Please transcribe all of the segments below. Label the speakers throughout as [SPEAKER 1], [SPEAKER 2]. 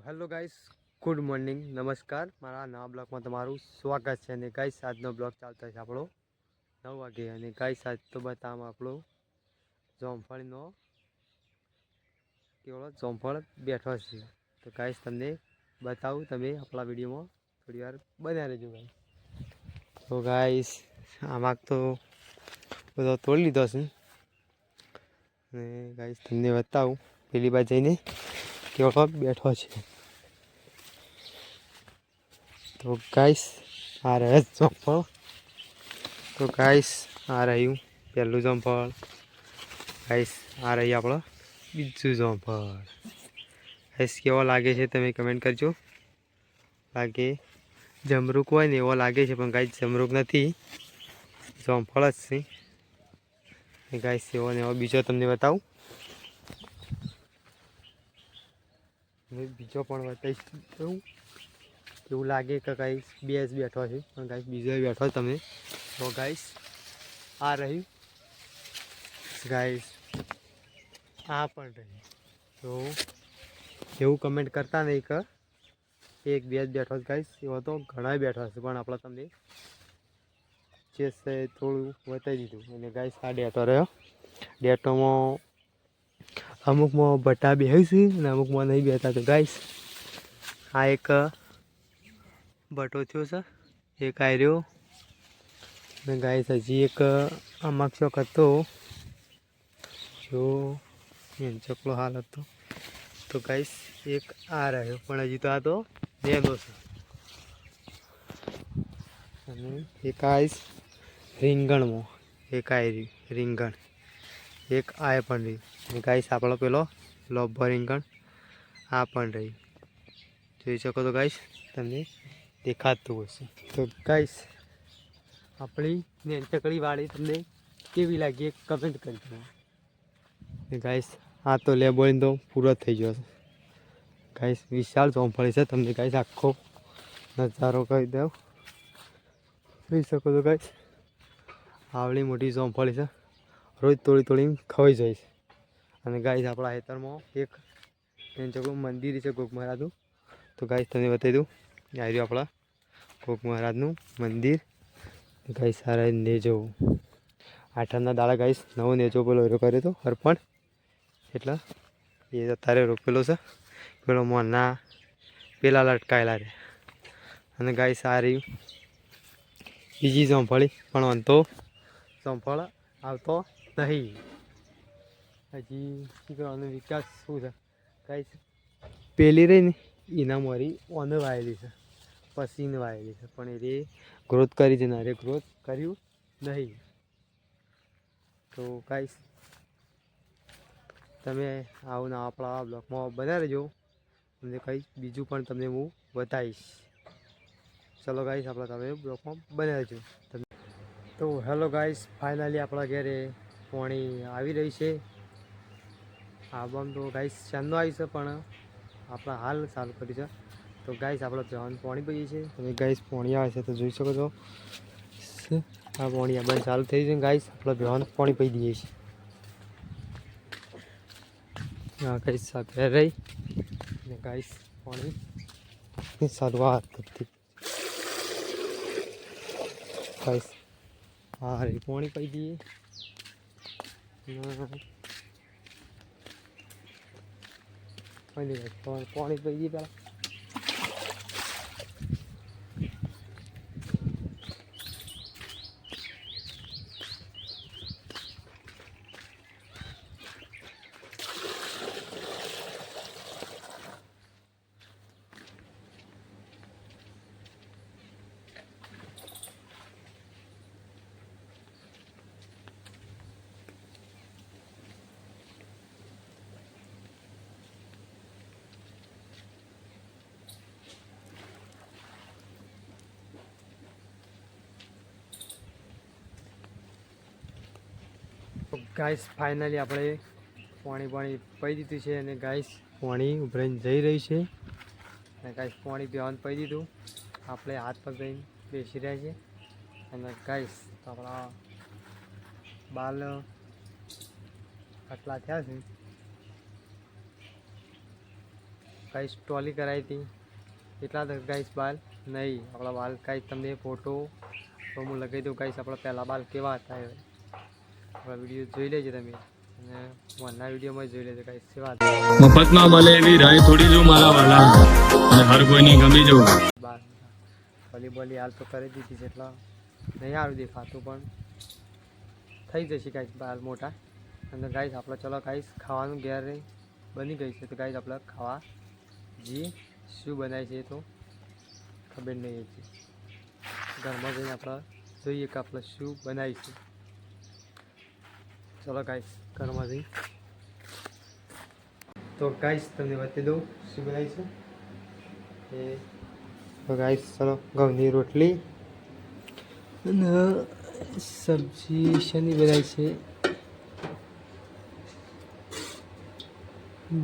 [SPEAKER 1] Hello guys, good morning, નમસ્કાર. મારા નવા બ્લોગમાં તમારું સ્વાગત છે. અને ગાઈસ આજનો બ્લોગ ચાલતો છે આપણો 9 વાગે. અને ગાઈસ આજ તો બતાવવામાં આપણો જોમફળનો કેવળો જોમફળ બેઠો છે. તો ગાઈસ તમને બતાવું, તમે આપણા વિડીયોમાં થોડી વાર બન્યા રહેજો ગાઈસ. તો ગાઈસ આમાં તો બધો તોડી લીધો છે. અને ગાઈસ તમને બતાવું પેલી બાજુ જઈને કેવળો બેઠો છે. તો ગાઈસ આ રહે જોમફળ. તો ગાઈસ આ રહ્યું પહેલું જોમફળ. ગાઈસ આ રહી આપણો બીજું જોમફળ. ગાઈસ કેવો લાગે છે તમે કમેન્ટ કરજો. લાગે જમરૂક હોય ને એવો લાગે છે, પણ ગાઈસ જમરૂક નથી, જોમફળ જ છે. ગાઈસ એવો ને એવો બીજો તમને બતાવું. બીજો પણ બતાવીશ એવું લાગે કે ગાઈસ બે જ બેઠો છે, પણ ગાઈસ બીજો બેઠો તમે. તો ગાઈસ આ રહ્યું ગાઈસ, આ પણ રહ્યું. તો એવું કમેન્ટ કરતા નહીં કે એક બે જ બેઠો ગાઈસ, એવો તો ઘણા બેઠા છે, પણ આપણે તમને જે છે થોડું બતાવી દીધું. અને ગાઈસ આ ડેટો રહ્યો. ડેટોમાં અમુકમાં બટા બેહે છે અને અમુકમાં નહીં બેહતા. તો ગાઈસ આ એક બટો થયો છે, એક આર્યો. અને ગાઈસ હજી એક આમાં શોખ હતો જો ચકલો હાલ હતો. તો ગાઈસ એક આ રહ્યો, પણ હજી તો આ તો નેનો છે. અને એક આઈસ રીંગણમાં, એક આઈ રીંગણ, એક આ પણ રહી. અને ગાઈસ આપણો પેલો લોભો રીંગણ આ પણ રહી. જોઈ શકો તો ગાઈસ તમને દેખાતું હશે. તો ગાઈસ આપણી નેનચકડી વાળી તમને કેવી લાગી કમેન્ટ કરજો. ગાઈસ આ તો લેબોળીને તો પૂરો થઈ ગયો છે. ગાઈસ વિશાળ જોમફળી છે, તમને ગાઈસ આખો નજારો કહી દઉં. જોઈ શકો છો ગાઈસ આવડી મોટી જોમફળી છે, રોજ તોડી તોડીને ખવાઈ જાય છે. અને ગાઈસ આપણા ખેતરમાં એક નેનચકડું મંદિર છે ગોગ મહારાજનું. તો ગાઈસ તમને બતાવી દઉં, આ રહ્યું આપણા ગોગ મહારાજનું મંદિર. ગાઈસ સારા નેજો આઠમના દાડા ગાઈસ નવો નેજો પેલો કર્યો હતો અર્પણ, એટલે એ અત્યારે રોકેલો છે. પેલો મોરના પેલા લટકાયેલા રહે. અને ગાઈસ આ રહ્યું બીજી જોમફળી, પણ આમ તો જોમફળ આવતો નહીં. હજી શું કરવાનું વિકાસ શું છે ગાઈસ, પેલી રહી ને એના મોરી ઓને વાયેલી છે, પસીને વાયેલી છે, પણ એ ગ્રોથ કરી છે ને અરે ગ્રોથ કર્યું નહીં. તો ગાઈસ તમે આવું ના આપણા બ્લોગમાં બન્યા રહેજો. તમને કંઈ બીજું પણ તમને હું બતાવીશ. ચલો ગાઈસ આપણા તમે બ્લોગમાં બન્યા રહેજો. તો હેલો ગાઈસ, ફાઇનલી આપણા ઘરે પાણી આવી રહી છે. આબમ તો ગાઈસ ચાંદનો આવી છે, પણ આપણા હાલ ચાલુ કરી છે. તો ગાઈસ આપણે જવાનું પાણી પીએ છીએ. તમે ગાઈસ પાણી આવે છે તો જોઈ શકો છો. આ પાણી આપણે ચાલુ થઈ છે ગાઈસ, આપણે જવાનું પાણી પી દઈએ છીએ. હા ગાઈસ સાથે રહી અને ગાઈસ પાણી શરૂઆત કરતી ગાઈસ હા રે પાણી પી દઈએ. પાણી પી દઈએ પેલા. તો ગાઈસ ફાઇનલી આપણે પાણી પી દીધું છે. અને ગાઈસ પાણી ઉભરાઈને જઈ રહી છે. અને ગાઈસ પાણી પીવાનું પી દીધું. આપણે હાથ પગ ધોઈને બેસી રહ્યા છે. અને ગાઈસ આપણા બાલ આટલા થયા છે. ગાઈસ ટોલી કરાવી હતી એટલા તો ગાઈસ બાલ નહીં આપણા બાલ ગાઈસ તમને ફોટો તો હું લગાવી દઉં ગાઈસ આપણા પહેલાં બાલ કેવા હતા એ આપણા વિડીયો જોઈ લેજો તમે અને મનના વિડીયોમાં જોઈ લેજો ગાઈસ કેવા હતા
[SPEAKER 2] મફતમાં મળે એવી રાય થોડી જો મારા વાલા અને હર કોઈને ગમી જવું
[SPEAKER 1] બાલ વોલીબોલ હાલ તો કરી દીધી છે એટલે નહીં સારું દેખાતું પણ થઈ જશે ગાઈસ બાલ મોટા અને ગાઈસ આપણે ચલો ગાઈસ ખાવાનું ઘેર બની ગઈ છે તો ગાઈસ આપણે ખાવા જે શું બનાય છે તો ખબર નહીં હતી ઘરમાં જઈને આપણે જોઈએ કે આપણે શું બનાવી છે ચલો ગાઈસ ઘરમાં જઈ તો ગાઈસ તમને બતાવી દઉં શું બનાવી છે એ તો ગાઈસ ચલો ઘઉંની રોટલી અને સબ્જી શેની બનાવી છે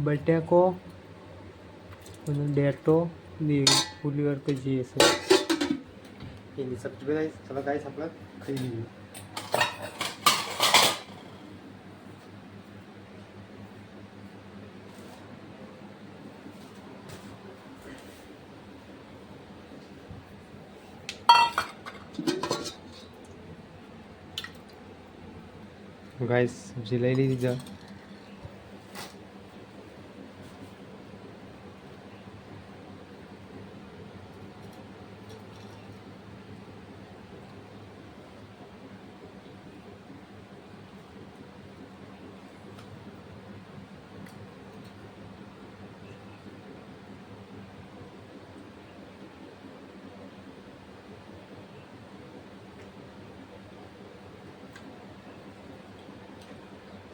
[SPEAKER 1] બટાકો અને ડેટો ને ફુલીવર કે જે છે એની સબ્જી બનાવી ચલો ગાઈસ આપણે ખાઈ લઈએ ગાઈસ સબ્જી લઈ લીધી છે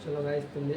[SPEAKER 1] ચલો ગાઈસ તમને